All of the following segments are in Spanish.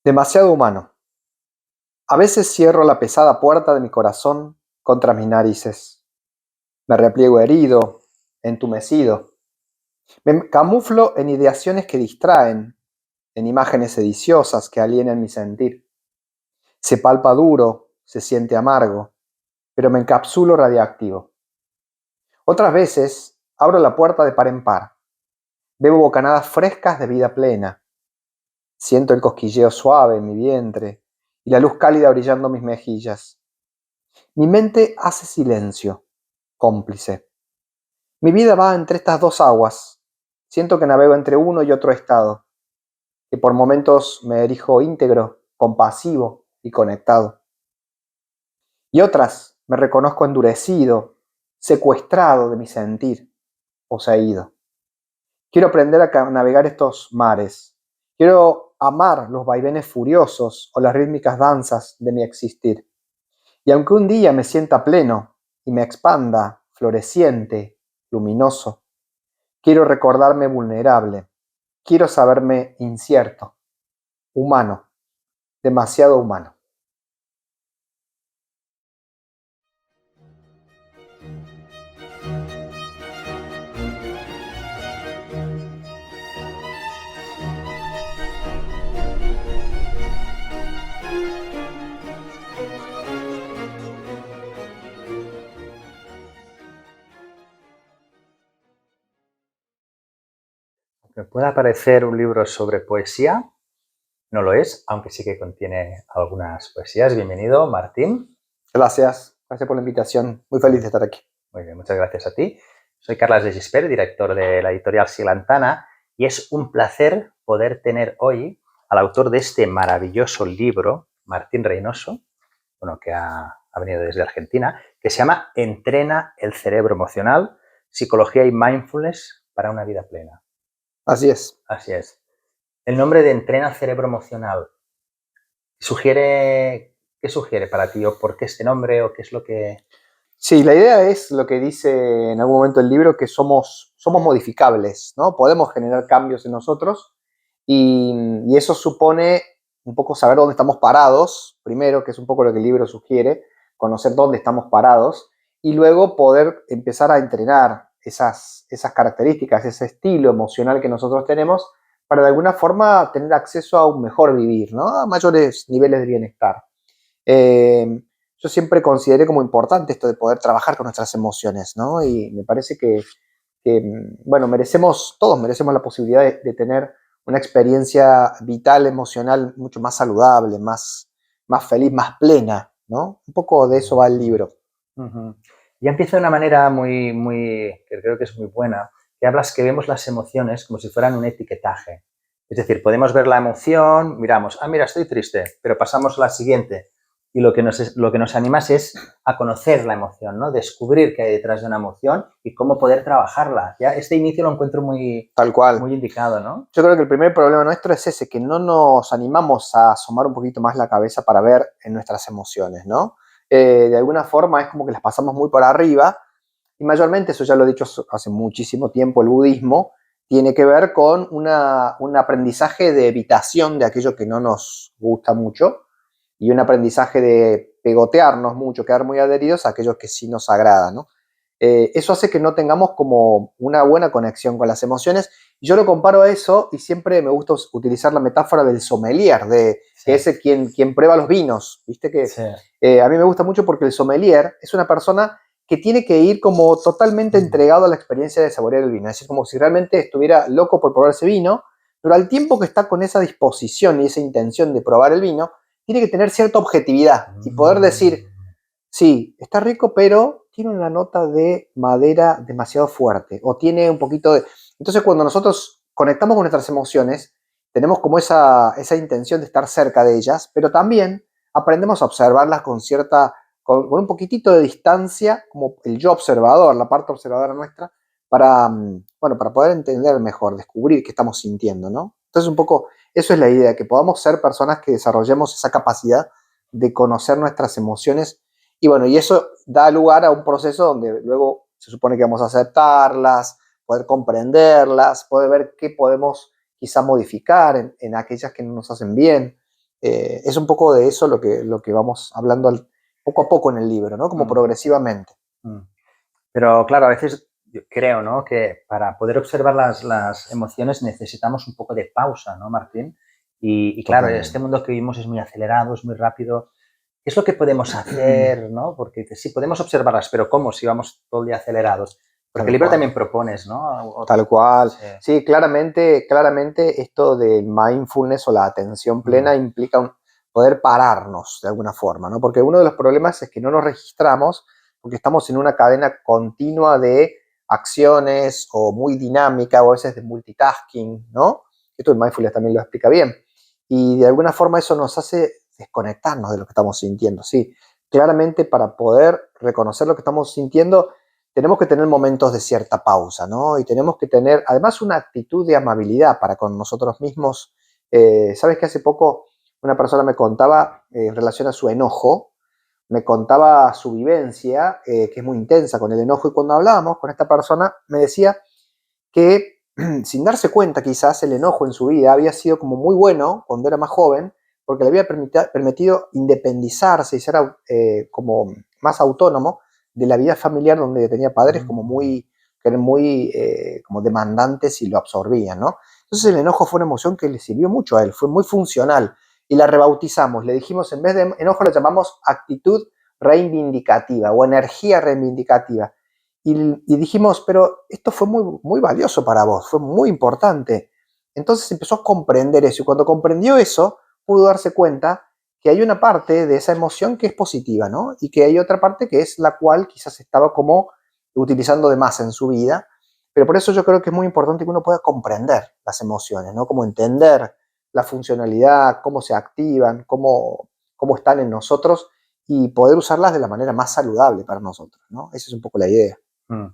Demasiado humano. A veces cierro la pesada puerta de mi corazón contra mis narices. Me repliego herido, entumecido. Me camuflo en ideaciones que distraen, en imágenes sediciosas que alienan mi sentir. Se palpa duro, se siente amargo, pero me encapsulo radiactivo. Otras veces abro la puerta de par en par. Bebo bocanadas frescas de vida plena. Siento el cosquilleo suave en mi vientre y la luz cálida brillando mis mejillas. Mi mente hace silencio, cómplice. Mi vida va entre estas dos aguas. Siento que navego entre uno y otro estado, que por momentos me erijo íntegro, compasivo y conectado. Y otras me reconozco endurecido, secuestrado de mi sentir, poseído. Quiero aprender a navegar estos mares. Quiero amar los vaivenes furiosos o las rítmicas danzas de mi existir. Y aunque un día me sienta pleno y me expanda, floreciente, luminoso, quiero recordarme vulnerable. Quiero saberme incierto, humano, demasiado humano. Me puede parecer un libro sobre poesía, no lo es, aunque sí que contiene algunas poesías. Bienvenido, Martín. Gracias por la invitación. Muy feliz de estar aquí. Muy bien, muchas gracias a ti. Soy Carles de Gispert, director de la editorial Silantana, y es un placer poder tener hoy al autor de este maravilloso libro, Martín Reynoso, que ha venido desde Argentina, que se llama Entrena el cerebro emocional, psicología y mindfulness para una vida plena. Así es. Así es. El nombre de Entrena el cerebro emocional, ¿qué sugiere para ti? ¿O por qué este nombre? ¿O qué es lo que...? Sí, la idea es lo que dice en algún momento el libro, que somos modificables, ¿no? Podemos generar cambios en nosotros y eso supone un poco saber dónde estamos parados, primero, que es un poco lo que el libro sugiere, conocer dónde estamos parados y luego poder empezar a entrenar esas características, ese estilo emocional que nosotros tenemos para de alguna forma tener acceso a un mejor vivir, ¿no? A mayores niveles de bienestar. Yo siempre consideré como importante esto de poder trabajar con nuestras emociones, ¿no? Y me parece bueno, todos merecemos la posibilidad de tener una experiencia vital, emocional, mucho más saludable, más feliz, más plena, ¿no? Un poco de eso va el libro. Ya empieza de una manera que creo que es muy buena, que hablas que vemos las emociones como si fueran un etiquetaje. Es decir, podemos ver la emoción, miramos, mira, estoy triste, pero pasamos a la siguiente. Y lo que nos animas es a conocer la emoción, ¿no? Descubrir qué hay detrás de una emoción y cómo poder trabajarla. Ya este inicio lo encuentro Tal cual. Muy indicado, ¿no? Yo creo que el primer problema nuestro es ese, que no nos animamos a asomar un poquito más la cabeza para ver en nuestras emociones, ¿no? De alguna forma es como que las pasamos muy por arriba y mayormente, eso ya lo he dicho hace muchísimo tiempo, el budismo tiene que ver con un aprendizaje de evitación de aquello que no nos gusta mucho y un aprendizaje de pegotearnos mucho, quedar muy adheridos a aquellos que sí nos agrada, ¿no? Eso hace que no tengamos como una buena conexión con las emociones. Yo lo comparo a eso y siempre me gusta utilizar la metáfora del sommelier, que es quien prueba los vinos, ¿viste? A mí me gusta mucho porque el sommelier es una persona que tiene que ir como totalmente entregado a la experiencia de saborear el vino. Es decir, como si realmente estuviera loco por probar ese vino, pero al tiempo que está con esa disposición y esa intención de probar el vino, tiene que tener cierta objetividad y poder decir, sí, está rico, pero tiene una nota de madera demasiado fuerte o tiene un poquito de... Entonces, cuando nosotros conectamos con nuestras emociones, tenemos como esa intención de estar cerca de ellas, pero también aprendemos a observarlas con un poquitito de distancia, como el yo observador, la parte observadora nuestra, para poder entender mejor, descubrir qué estamos sintiendo, ¿no? Entonces, un poco, eso es la idea, que podamos ser personas que desarrollemos esa capacidad de conocer nuestras emociones y bueno, y eso da lugar a un proceso donde luego se supone que vamos a aceptarlas, poder comprenderlas, poder ver qué podemos quizá modificar en aquellas que no nos hacen bien. Es un poco de eso lo que vamos hablando poco a poco en el libro, ¿no? Como Mm, progresivamente. mm. Pero claro, a veces yo creo, ¿no? Que para poder observar las emociones necesitamos un poco de pausa, ¿no, Martín? Y claro, este Totalmente. mundo que vivimos es muy acelerado, es muy rápido. ¿Qué es lo que podemos hacer, no? Porque sí, podemos observarlas, pero ¿cómo si vamos todo el día acelerados? Porque el Tal libro cual. también propones, ¿no? Tal cual. Sí. Sí, claramente esto del mindfulness o la atención Mm, plena implica poder pararnos de alguna forma, ¿no? Porque uno de los problemas es que no nos registramos porque estamos en una cadena continua de acciones o muy dinámica o a veces de multitasking, ¿no? Esto el mindfulness también lo explica bien. Y de alguna forma eso nos hace desconectarnos de lo que estamos sintiendo, sí. Claramente para poder reconocer lo que estamos sintiendo tenemos que tener momentos de cierta pausa, ¿no? Y tenemos que tener, además, una actitud de amabilidad para con nosotros mismos. Sabes que hace poco una persona me contaba en relación a su enojo, me contaba su vivencia, que es muy intensa con el enojo, y cuando hablábamos con esta persona me decía que sin darse cuenta quizás el enojo en su vida había sido como muy bueno cuando era más joven, porque le había permitido independizarse y ser como más autónomo de la vida familiar donde tenía padres como mm, que eran muy como demandantes y lo absorbían, ¿no? Entonces el enojo fue una emoción que le sirvió mucho a él, fue muy funcional y la rebautizamos, le dijimos en vez de enojo lo llamamos actitud reivindicativa o energía reivindicativa y dijimos, pero esto fue muy valioso para vos, fue muy importante. Entonces empezó a comprender eso y cuando comprendió eso, pudo darse cuenta que hay una parte de esa emoción que es positiva, ¿no? Y que hay otra parte que es la cual quizás estaba como utilizando de más en su vida. Pero por eso yo creo que es muy importante que uno pueda comprender las emociones, ¿no? Como entender la funcionalidad, cómo se activan, cómo están en nosotros y poder usarlas de la manera más saludable para nosotros, ¿no? Esa es un poco la idea. mm.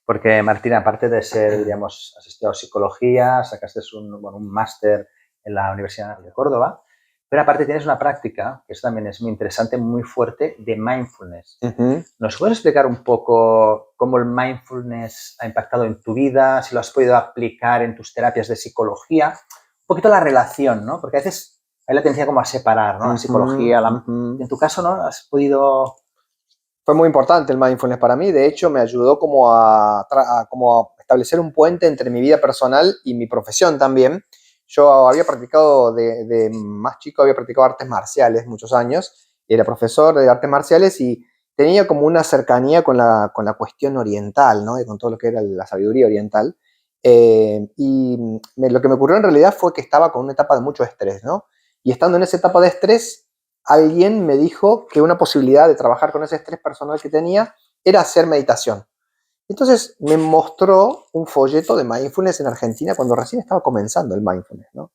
Porque, Martín, aparte de ser, digamos, has estudiado psicología, sacaste bueno, un máster en la Universidad de Córdoba, pero aparte tienes una práctica, que eso también es muy interesante, muy fuerte, de mindfulness. Ujú. ¿Nos puedes explicar un poco cómo el mindfulness ha impactado en tu vida, si lo has podido aplicar en tus terapias de psicología? Un poquito la relación, ¿no? Porque a veces hay la tendencia como a separar, ¿no? La Ujú, psicología, ujú. en tu caso, ¿no? Has podido... Fue muy importante el mindfulness para mí. De hecho, me ayudó como a establecer un puente entre mi vida personal y mi profesión también. Yo había practicado, de más chico, había practicado artes marciales muchos años. Y era profesor de artes marciales y tenía como una cercanía con la cuestión oriental, ¿no? Y con todo lo que era la sabiduría oriental. Lo que me ocurrió en realidad fue que estaba con una etapa de mucho estrés, ¿no? Y estando en esa etapa de estrés, alguien me dijo que una posibilidad de trabajar con ese estrés personal que tenía era hacer meditación. Entonces me mostró un folleto de mindfulness en Argentina cuando recién estaba comenzando el mindfulness, ¿no?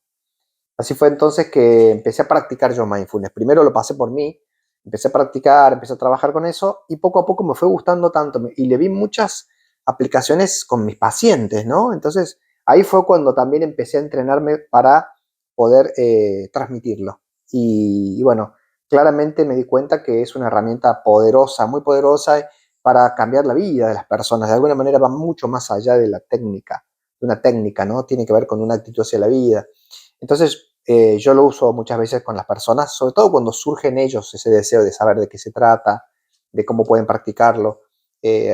Así fue entonces que empecé a practicar yo mindfulness. Primero lo pasé por mí, empecé a practicar, empecé a trabajar con eso y poco a poco me fue gustando tanto y le vi muchas aplicaciones con mis pacientes, ¿no? Entonces ahí fue cuando también empecé a entrenarme para poder transmitirlo. Y bueno, claramente me di cuenta que es una herramienta poderosa, muy poderosa para cambiar la vida de las personas. De alguna manera va mucho más allá de la técnica, de una técnica, ¿no? Tiene que ver con una actitud hacia la vida. Entonces, yo lo uso muchas veces con las personas, sobre todo cuando surge en ellos ese deseo de saber de qué se trata, de cómo pueden practicarlo.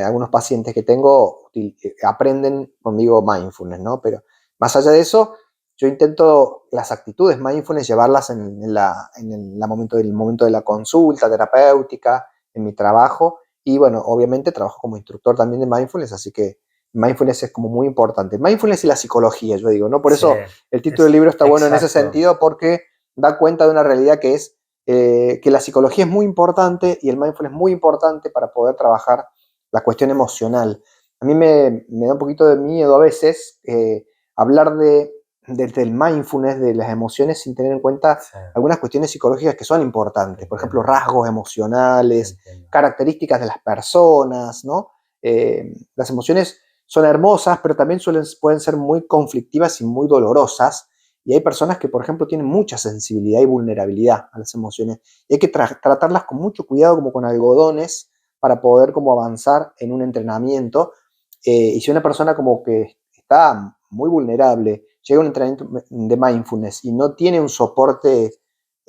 Algunos pacientes que tengo aprenden conmigo mindfulness, ¿no? Pero más allá de eso, yo intento las actitudes mindfulness llevarlas en el momento de la consulta terapéutica, en mi trabajo. Y bueno, obviamente trabajo como instructor también de mindfulness, así que mindfulness es como muy importante. Mindfulness y la psicología, yo digo, ¿no? Por Sí, eso el título del es libro está bueno en ese exacto. sentido porque da cuenta de una realidad que es que la psicología es muy importante y el mindfulness es muy importante para poder trabajar la cuestión emocional. A mí me da un poquito de miedo a veces hablar del mindfulness, de las emociones, sin tener en cuenta Sí, algunas cuestiones psicológicas que son te importantes. Por ejemplo, entiendo, rasgos te emocionales, entiendo. características de las personas, ¿no? Las emociones son hermosas, pero también pueden ser muy conflictivas y muy dolorosas. Y hay personas que, por ejemplo, tienen mucha sensibilidad y vulnerabilidad a las emociones. Y hay que tratarlas con mucho cuidado, como con algodones, para poder como avanzar en un entrenamiento. Y si una persona como que está muy vulnerable, llega a un entrenamiento de mindfulness y no tiene un soporte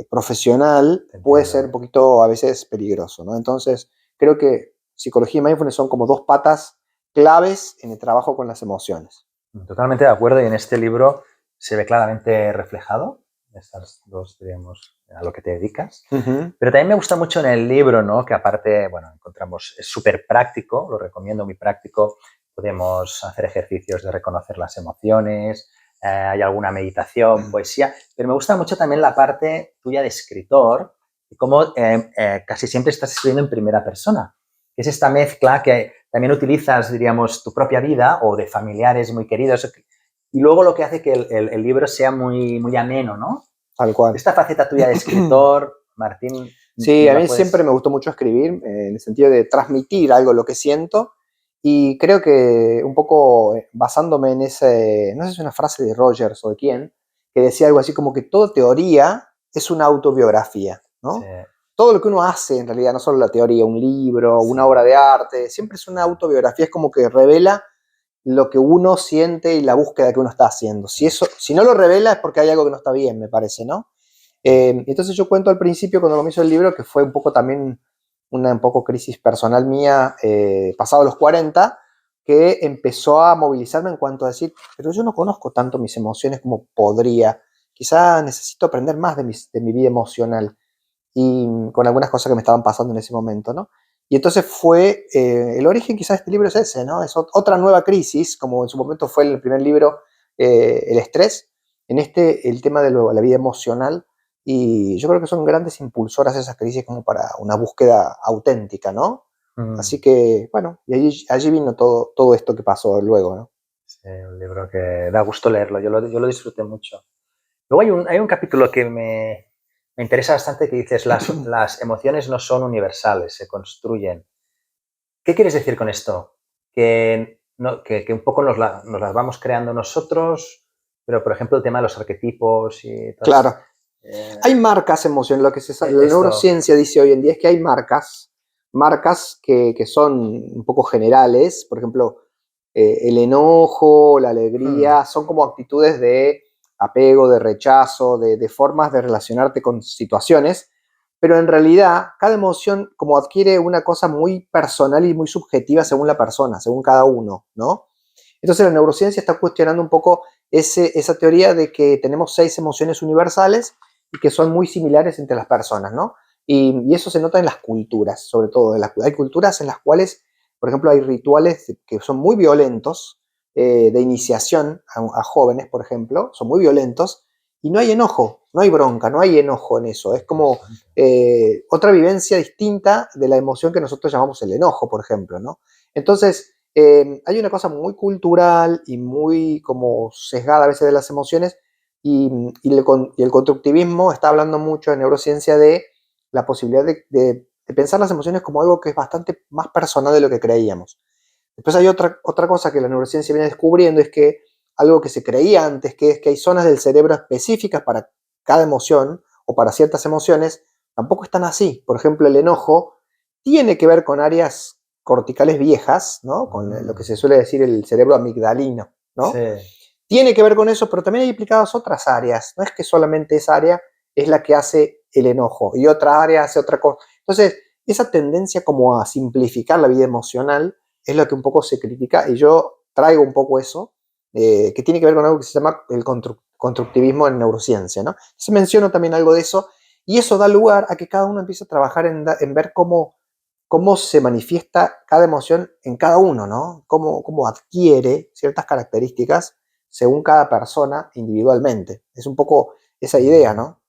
profesional puede ser un poquito a veces peligroso, ¿no? Entonces, creo que psicología y mindfulness son como dos patas claves en el trabajo con las emociones. Totalmente de acuerdo, y en este libro se ve claramente reflejado estas dos, digamos, a lo que te dedicas. Pero también me gusta mucho en el libro, ¿no? Que aparte, bueno, encontramos, es súper práctico, lo recomiendo, muy práctico. Podemos hacer ejercicios de reconocer las emociones, hay alguna meditación, poesía, pero me gusta mucho también la parte tuya de escritor y cómo casi siempre estás escribiendo en primera persona. Es esta mezcla que también utilizas, diríamos, tu propia vida o de familiares muy queridos, y luego lo que hace que el libro sea muy, muy ameno, ¿no? Tal cual. Esta faceta tuya de escritor, Martín... Sí, a mí siempre me gustó mucho escribir, en el sentido de transmitir algo, lo que siento, y creo que un poco basándome en ese, no sé si es una frase de Rogers o de quién, que decía algo así como que toda teoría es una autobiografía, ¿no? Sí. Todo lo que uno hace, en realidad, no solo la teoría, un libro, una obra de arte, siempre es una autobiografía, es como que revela lo que uno siente y la búsqueda que uno está haciendo. Si no lo revela es porque hay algo que no está bien, me parece, ¿no? Entonces yo cuento al principio, cuando comienzo el libro, que fue un poco también una un poco crisis personal mía, pasado los 40, que empezó a movilizarme en cuanto a decir, pero yo no conozco tanto mis emociones como podría, quizá necesito aprender más de mi vida emocional, y con algunas cosas que me estaban pasando en ese momento, ¿no? Y entonces fue, el origen quizás de este libro es ese, ¿no? Es otra nueva crisis, como en su momento fue el primer libro, el estrés, en este el tema de la vida emocional, y yo creo que son grandes impulsoras esas crisis como para una búsqueda auténtica, ¿no? Así que, bueno, y allí vino todo esto que pasó luego, ¿no? Sí, un libro que da gusto leerlo, yo lo disfruté mucho. Luego hay un capítulo que me interesa bastante que dices, las emociones no son universales, se construyen. ¿Qué quieres decir con esto? Que, no, que un poco nos las vamos creando nosotros, pero por ejemplo el tema de los arquetipos y Claro. eh, Hay marcas emocionales, lo que la esto, neurociencia dice hoy en día es que hay marcas que son un poco generales, por ejemplo, el enojo, la alegría, son como actitudes de apego, de rechazo, de formas de relacionarte con situaciones, pero en realidad cada emoción como adquiere una cosa muy personal y muy subjetiva según la persona, según cada uno, ¿no? Entonces la neurociencia está cuestionando un poco esa teoría de que tenemos 6 emociones universales y que son muy similares entre las personas, ¿no? Y eso se nota en las culturas, sobre todo. Hay culturas en las cuales, por ejemplo, hay rituales que son muy violentos, de iniciación a jóvenes, por ejemplo, son muy violentos, y no hay enojo, no hay bronca, no hay enojo en eso. Es como otra vivencia distinta de la emoción que nosotros llamamos el enojo, por ejemplo, ¿no? Entonces, hay una cosa muy cultural y muy como sesgada a veces de las emociones, y el constructivismo está hablando mucho en neurociencia de la posibilidad de pensar las emociones como algo que es bastante más personal de lo que creíamos. Después hay otra cosa que la neurociencia viene descubriendo, es que algo que se creía antes, que es que hay zonas del cerebro específicas para cada emoción o para ciertas emociones, tampoco están así. Por ejemplo, el enojo tiene que ver con áreas corticales viejas, ¿no? Con lo que se suele decir el cerebro amigdalino, ¿no? sí. Tiene que ver con eso, pero también hay implicadas otras áreas. No es que solamente esa área es la que hace el enojo y otra área hace otra cosa. Entonces, esa tendencia como a simplificar la vida emocional es lo que un poco se critica, y yo traigo un poco eso, que tiene que ver con algo que se llama el constructivismo en neurociencia, ¿no? Entonces menciono también algo de eso, y eso da lugar a que cada uno empiece a trabajar en ver cómo se manifiesta cada emoción en cada uno, ¿no? Cómo adquiere ciertas características según cada persona individualmente. Es un poco esa idea, ¿no?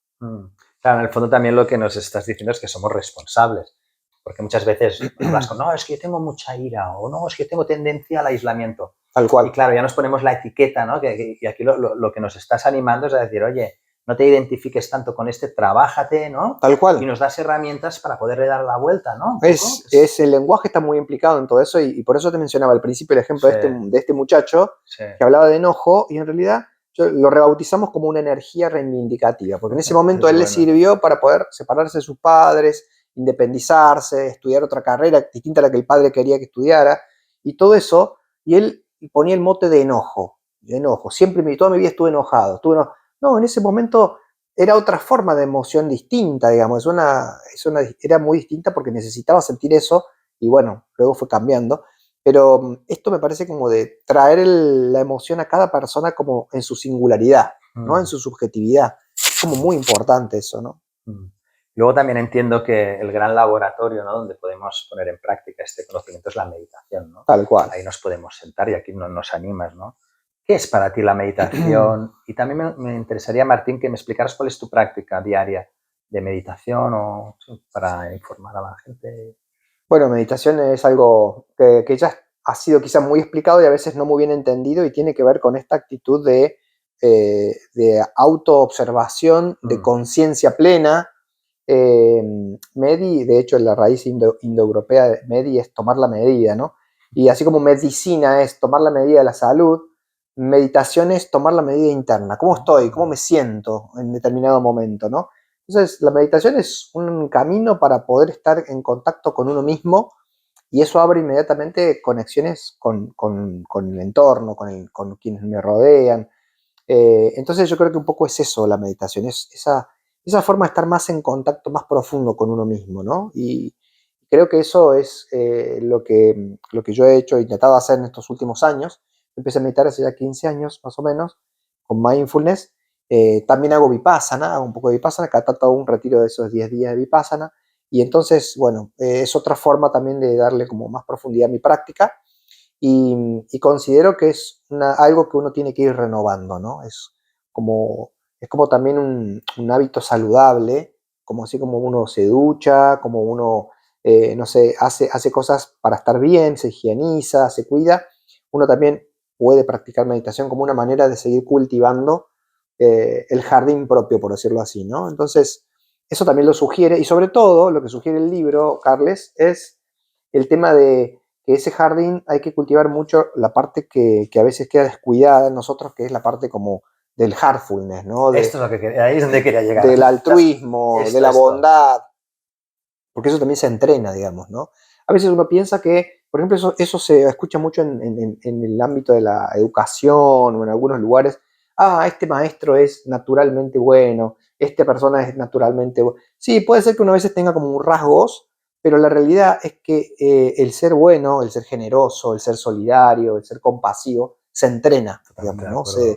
Claro, en el fondo también lo que nos estás diciendo es que somos responsables, porque muchas veces hablas con, no, es que yo tengo mucha ira, o no, es que yo tengo tendencia al aislamiento. Tal cual. Y claro, ya nos ponemos la etiqueta, ¿no? Y aquí lo que nos estás animando es a decir, oye, no te identifiques tanto con este, trabájate, ¿no? Tal cual. Y nos das herramientas para poderle dar la vuelta, ¿no? El lenguaje está muy implicado en todo eso, y por eso te mencionaba al principio el ejemplo Sí. de este muchacho, Sí. que hablaba de enojo, y en realidad lo rebautizamos como una energía reivindicativa, porque en ese momento a él le sirvió para poder separarse de sus padres, independizarse, estudiar otra carrera distinta a la que el padre quería que estudiara, y todo eso, y él ponía el mote de enojo, siempre toda mi vida estuve enojado, no, en ese momento era otra forma de emoción distinta, digamos, era muy distinta porque necesitaba sentir eso y bueno, luego fue cambiando. Pero esto me parece como de traer la emoción a cada persona como en su singularidad, ¿no? En su subjetividad. Es como muy importante eso, ¿no? Luego también entiendo que el gran laboratorio, ¿no?, donde podemos poner en práctica este conocimiento es la meditación, ¿no? Tal cual. Ahí nos podemos sentar y aquí nos animas, ¿no? ¿Qué es para ti la meditación? Y también me interesaría, Martín, que me explicaras cuál es tu práctica diaria de meditación o sí, para informar a la gente. Bueno, meditación es algo que ya ha sido quizá muy explicado y a veces no muy bien entendido y tiene que ver con esta actitud de autoobservación, de conciencia plena. Medi, de hecho, la raíz indoeuropea de Medi es tomar la medida, ¿no? Y así como medicina es tomar la medida de la salud, meditación es tomar la medida interna. ¿Cómo estoy? ¿Cómo me siento en determinado momento, ¿no? Entonces, la meditación es un camino para poder estar en contacto con uno mismo y eso abre inmediatamente conexiones con el entorno, con quienes me rodean. Entonces yo creo que un poco es eso la meditación, es esa forma de estar más en contacto, más profundo con uno mismo, ¿no? Y creo que eso es lo que yo he hecho, he intentado hacer en estos últimos años. Empecé a meditar hace ya 15 años, más o menos, con mindfulness. También hago vipassana, hago un poco de vipassana, cada tanto hago un retiro de esos 10 días de vipassana. Y entonces, bueno, es otra forma también de darle como más profundidad a mi práctica y considero que es algo que uno tiene que ir renovando, ¿no? Es como también un hábito saludable, como así como uno se ducha, como uno, no sé, hace cosas para estar bien, se higieniza, se cuida. Uno también puede practicar meditación como una manera de seguir cultivando el jardín propio, por decirlo así, ¿no? Entonces, eso también lo sugiere, y sobre todo lo que sugiere el libro, Carles, es el tema de que ese jardín hay que cultivar mucho la parte que a veces queda descuidada en nosotros, que es la parte como del heartfulness, ¿no? Esto es lo que quería, ahí es donde quería llegar. Del altruismo, de la Esto. bondad, porque eso también se entrena, digamos, ¿no? A veces uno piensa que, por ejemplo, eso se escucha mucho en el ámbito de la educación o en algunos lugares. Este maestro es naturalmente bueno, esta persona es naturalmente buena. Sí, puede ser que uno a veces tenga como rasgos, pero la realidad es que el ser bueno, el ser generoso, el ser solidario, el ser compasivo, se entrena, Totalmente digamos, de ¿no?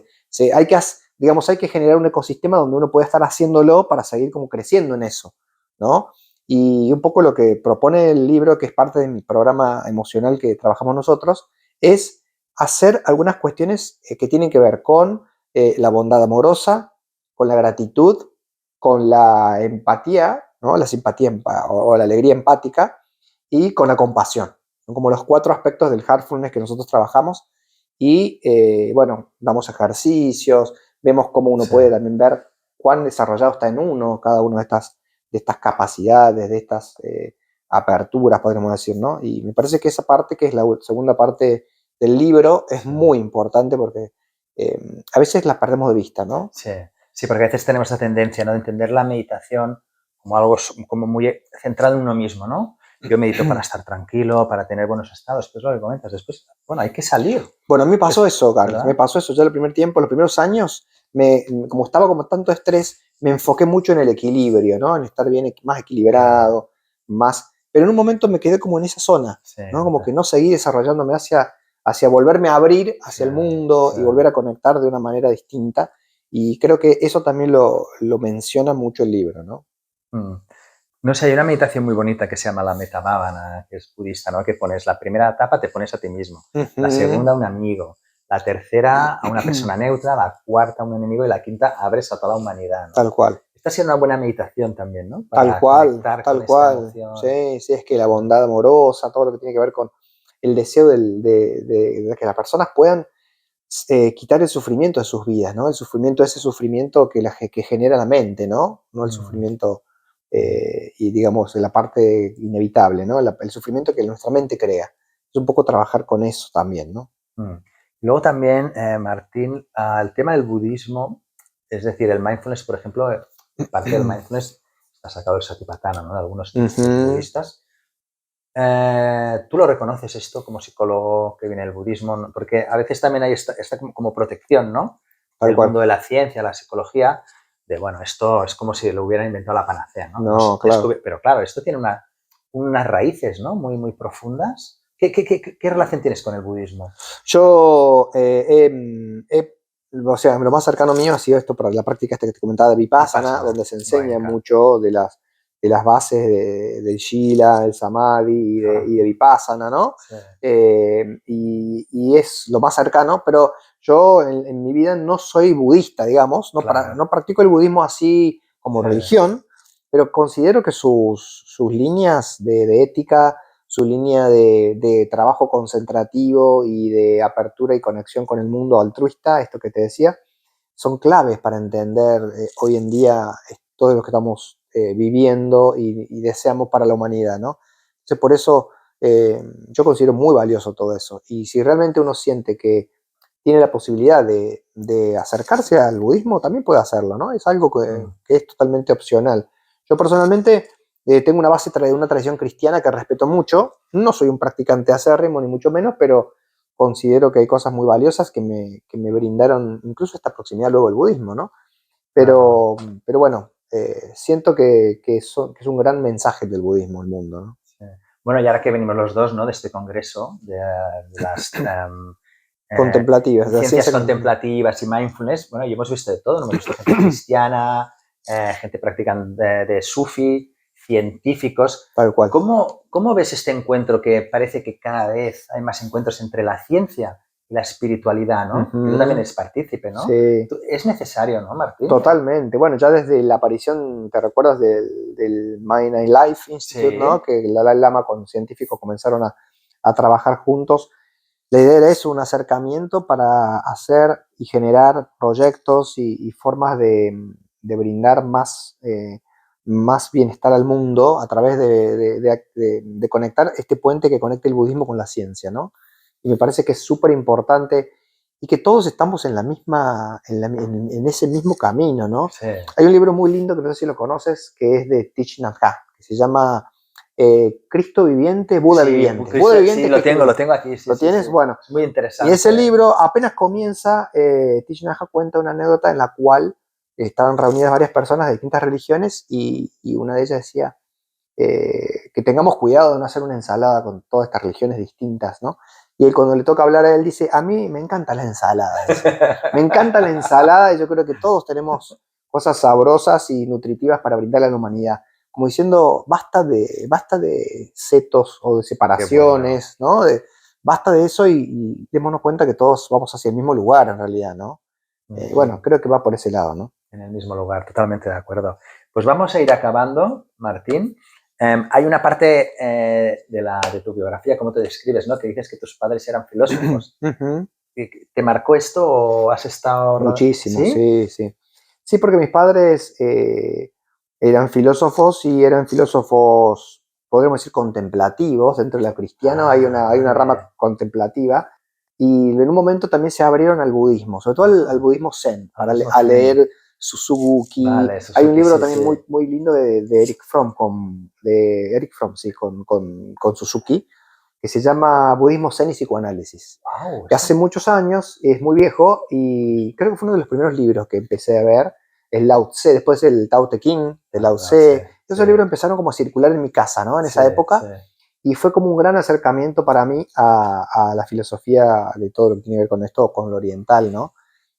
acuerdo. Digamos, hay que generar un ecosistema donde uno pueda estar haciéndolo para seguir como creciendo en eso, ¿no? Y un poco lo que propone el libro, que es parte de mi programa emocional que trabajamos nosotros, es hacer algunas cuestiones que tienen que ver con la bondad amorosa, con la gratitud, con la empatía, ¿no? La simpatía o la alegría empática y con la compasión. Son como los 4 aspectos del heartfulness que nosotros trabajamos y, bueno, damos ejercicios, vemos cómo uno Sí. puede también ver cuán desarrollado está en uno cada una de estas capacidades, de estas aperturas, podríamos decir, ¿no? Y me parece que esa parte, que es la segunda parte del libro, es Sí. muy importante porque a veces la perdemos de vista, ¿no? Sí, sí, porque a veces tenemos esa tendencia, ¿no?, de entender la meditación como algo como muy centrado en uno mismo, ¿no? Yo medito para estar tranquilo, para tener buenos estados, que es lo que comentas. Después, bueno, hay que salir. Bueno, a mí me pasó eso, Carlos, me ¿Verdad? pasó eso ya el primer tiempo, los primeros años, como estaba como tanto estrés, me enfoqué mucho en el equilibrio, ¿no? En estar bien, más equilibrado, más. Pero en un momento me quedé como en esa zona, Sí, ¿no? Como que no seguí desarrollándome hacia volverme a abrir sí, hacia el mundo sí. y volver a conectar de una manera distinta. Y creo que eso también lo menciona mucho el libro, ¿no? Mm. No sé, hay una meditación muy bonita que se llama la Metabhavana, que es budista, ¿no? Que pones la primera etapa, te pones a ti mismo, la Ujú. segunda a un amigo, la tercera a una persona neutra, la cuarta a un enemigo y la quinta abres a toda la humanidad, ¿no? Tal cual. Esta sería una buena meditación también, ¿no? Tal Para cual, conectar con tal esta cual. emoción. Sí, sí, es que la bondad amorosa, todo lo que tiene que ver con el deseo de que las personas puedan quitar el sufrimiento de sus vidas, ¿no? El sufrimiento, ese sufrimiento que genera la mente, ¿no? No el Mm, sufrimiento, y digamos, la parte inevitable, ¿no? El sufrimiento que nuestra mente crea. Es un poco trabajar con eso también, ¿no? mm. Luego también, Martín, el tema del budismo, es decir, el mindfulness, por ejemplo, parte del mindfulness está sacado del Satipatthana, ¿no?, de algunos textos Ujú. budistas. ¿Tú lo reconoces esto como psicólogo que viene del budismo? ¿No? Porque a veces también hay esta como protección, ¿no?, Tal del cual. mundo de la ciencia, la psicología, bueno, esto es como si lo hubieran inventado la panacea, ¿no? No, claro. Pero claro, esto tiene unas raíces, ¿no? Muy, muy profundas. ¿Qué relación tienes con el budismo? Yo, o sea, lo más cercano mío ha sido esto para la práctica esta que te comentaba de Vipassana, Vipassana, donde se enseña Goenka. mucho de las bases del Shila, el Samadhi y de Vipassana, ¿no? Sí, Y es lo más cercano, pero yo en mi vida no soy budista, digamos, claro. no practico el budismo así como Sí, religión, pero considero que sus líneas de ética, su línea de trabajo concentrativo y de apertura y conexión con el mundo altruista, esto que te decía, son claves para entender hoy en día todo lo que estamos viviendo y deseamos para la humanidad, ¿no? Entonces, por eso yo considero muy valioso todo eso. Y si realmente uno siente que tiene la posibilidad de acercarse al budismo, también puede hacerlo, ¿no? Es algo que es totalmente opcional. Yo personalmente tengo una base de una tradición cristiana que respeto mucho. No soy un practicante acérrimo, ni mucho menos, pero considero que hay cosas muy valiosas que me brindaron incluso esta proximidad luego al budismo, ¿no? claro. Pero bueno, siento que es un gran mensaje del budismo al mundo, ¿no? Sí. Bueno, y ahora que venimos los dos, ¿no? De este congreso, de las eh, Contemplativas, de la ciencias ciencia. contemplativas y mindfulness, bueno, y hemos visto de todo, ¿no? Hemos visto gente cristiana, gente practicante de sufi, científicos. Tal cual. ¿Cómo ves este encuentro que parece que cada vez hay más encuentros entre la ciencia y la espiritualidad, ¿no? Que tú también Ujú. eres partícipe, ¿no? Sí. Es necesario, ¿no, Martín? Totalmente. Bueno, ya desde la aparición, ¿te recuerdas del Mind and Life Institute, ¿no? Sí, Que el Dalai Lama con científicos comenzaron a trabajar juntos. La idea era eso, un acercamiento para hacer y generar proyectos y formas de brindar más bienestar al mundo a través de conectar este puente que conecta el budismo con la ciencia, ¿no? Y me parece que es súper importante y que todos estamos en la misma, en ese mismo camino, ¿no? sí. Hay un libro muy lindo que no sé si lo conoces, que es de Thich Nhat Hanh, que se llama Cristo viviente, Buda Sí, viviente. Buda sí, viviente, lo Cristo tengo, lo viviente. tengo aquí, sí, ¿Lo sí, sí. tienes? Bueno, Es muy y ese interesante. libro apenas comienza, Thich Nhat Hanh cuenta una anécdota en la cual estaban reunidas varias personas de distintas religiones y una de ellas decía que tengamos cuidado de no hacer una ensalada con todas estas religiones distintas, ¿no? Y él cuando le toca hablar a él dice, a mí me encanta la ensalada, dice. Me encanta la ensalada y yo creo que todos tenemos cosas sabrosas y nutritivas para brindarle a la humanidad. Como diciendo, basta de setos o de Qué bueno. separaciones, ¿no? Basta de eso y démonos cuenta que todos vamos hacia el mismo lugar en realidad, ¿no? Bueno, creo que va por ese lado, ¿no? En el mismo lugar, totalmente de acuerdo. Pues vamos a ir acabando, Martín. Hay una parte de tu biografía, cómo te describes, ¿no? Que dices que tus padres eran filósofos. Ujú. ¿Te marcó esto o has estado... Muchísimo, ¿Sí? sí, sí. Sí, porque mis padres eran filósofos y eran filósofos, podríamos decir, contemplativos. Dentro de la cristiana Ah, hay una rama vale. contemplativa y en un momento también se abrieron al budismo, sobre todo al budismo zen, Al para mismo a zen. leer Suzuki. Vale, Hay un Suzuki, libro sí, también sí. muy lindo de Eric Fromm, sí, con Suzuki, que se llama Budismo Zen y Psicoanálisis, Wow, que esto... hace muchos años, es muy viejo y creo que fue uno de los primeros libros que empecé a ver, el Lao Tse, después el Tao Te Ching de Ah, Lao lo sé, Tse. sí, Esos libros empezaron como a circular en mi casa, ¿no? En sí, esa sí. época y fue como un gran acercamiento para mí a la filosofía de todo lo que tiene que ver con esto, con lo oriental, ¿no?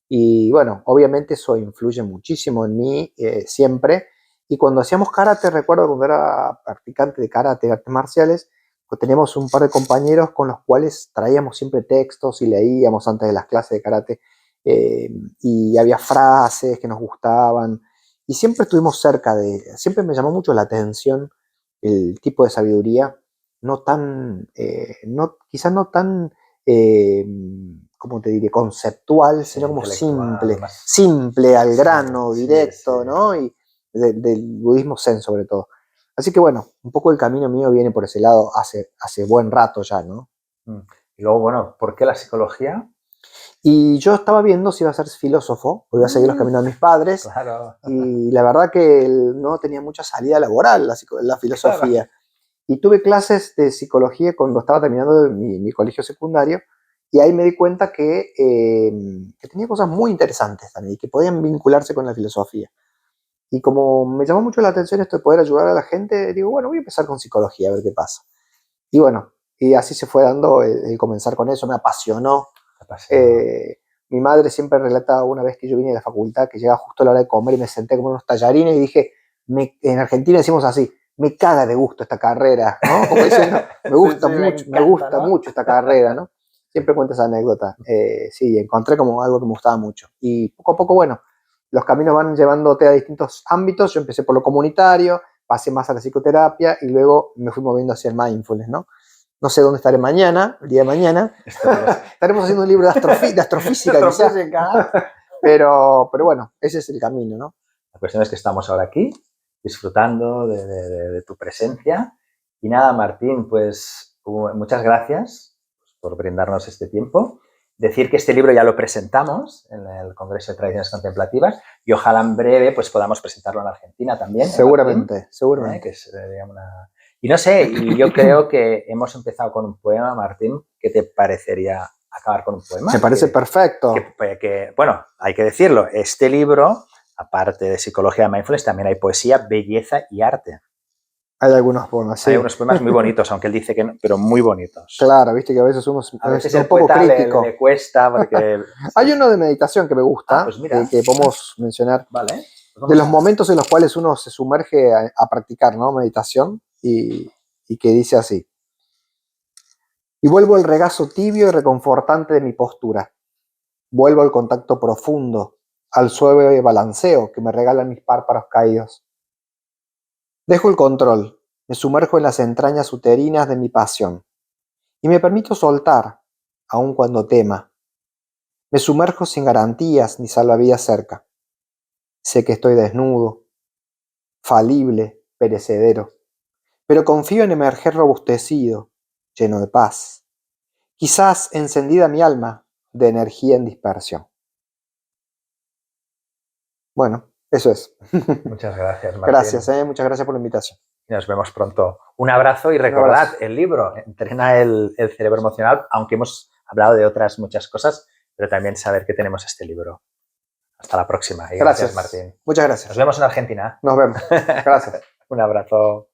Y bueno, obviamente eso influye muchísimo en mí siempre. Y cuando hacíamos karate, recuerdo cuando era practicante de karate, artes marciales, pues teníamos un par de compañeros con los cuales traíamos siempre textos y leíamos antes de las clases de karate. eh, y había frases que nos gustaban. Y siempre estuvimos siempre me llamó mucho la atención el tipo de sabiduría, no tan, quizás no tan eh, ¿cómo te diré? Conceptual, Sí, sino como intelectual, más... simple, al Sí, grano, sí, sí. directo, ¿no? Y del budismo zen sobre todo. Así que bueno, un poco el camino mío viene por ese lado hace buen rato ya, ¿no? Mm. Y luego, bueno, ¿por qué la psicología? Y yo estaba viendo si iba a ser filósofo, o iba a seguir los Mm, caminos de mis padres, claro, y la verdad que no tenía mucha salida laboral la claro. filosofía. Y tuve clases de psicología cuando estaba terminando mi colegio secundario y ahí me di cuenta que tenía cosas muy interesantes también y que podían vincularse con la filosofía. Y como me llamó mucho la atención esto de poder ayudar a la gente, digo, bueno, voy a empezar con psicología, a ver qué pasa. Y bueno, y así se fue dando el comenzar con eso, me apasionó. Mi madre siempre relata una vez que yo vine de la facultad, que llegaba justo a la hora de comer y me senté como unos tallarines y dije, en Argentina decimos así, me caga de gusto esta carrera, ¿no? Como diciendo, me gusta mucho, me gusta mucho esta carrera, ¿no? Siempre cuento esa anécdota. Sí, encontré como algo que me gustaba mucho. Y poco a poco, bueno, los caminos van llevándote a distintos ámbitos. Yo empecé por lo comunitario, pasé más a la psicoterapia y luego me fui moviendo hacia el mindfulness, ¿no? No sé dónde estaré mañana, el día de mañana. Estaremos haciendo un libro de astrofísica, quizás. Pero bueno, ese es el camino, ¿no? La cuestión es que estamos ahora aquí, disfrutando de tu presencia. Y nada, Martín, pues muchas gracias por brindarnos este tiempo. Decir que este libro ya lo presentamos en el Congreso de Tradiciones Contemplativas y ojalá en breve pues podamos presentarlo en Argentina también. Seguramente, Martín, seguramente. Que sería una... Y no sé, y yo creo que hemos empezado con un poema, Martín. ¿Qué te parecería acabar con un poema? Me parece perfecto. Bueno, hay que decirlo, este libro, aparte de Psicología de Mindfulness, también hay poesía, belleza y arte. Hay algunos poemas, sí. Hay unos poemas muy bonitos, aunque él dice que no, pero muy bonitos. Claro, viste que a veces uno a veces es un poco crítico. Le cuesta porque... Hay uno de meditación que me gusta, pues mira. que podemos mencionar. Vale. Pues de los momentos en los cuales uno se sumerge a practicar, ¿no? Meditación y que dice así. Y vuelvo al regazo tibio y reconfortante de mi postura. Vuelvo al contacto profundo, al suave balanceo que me regalan mis párpados caídos. Dejo el control, me sumerjo en las entrañas uterinas de mi pasión y me permito soltar, aun cuando tema. Me sumerjo sin garantías ni salvavidas cerca. Sé que estoy desnudo, falible, perecedero, pero confío en emerger robustecido, lleno de paz. Quizás encendida mi alma de energía en dispersión. Bueno, eso es. Muchas gracias, Martín. Gracias, muchas gracias por la invitación. Nos vemos pronto. Un abrazo y recordad el libro, Entrena el cerebro emocional, aunque hemos hablado de otras muchas cosas, pero también saber que tenemos este libro. Hasta la próxima. Y gracias, Martín. Muchas gracias. Nos vemos en Argentina. Nos vemos. Gracias. Un abrazo.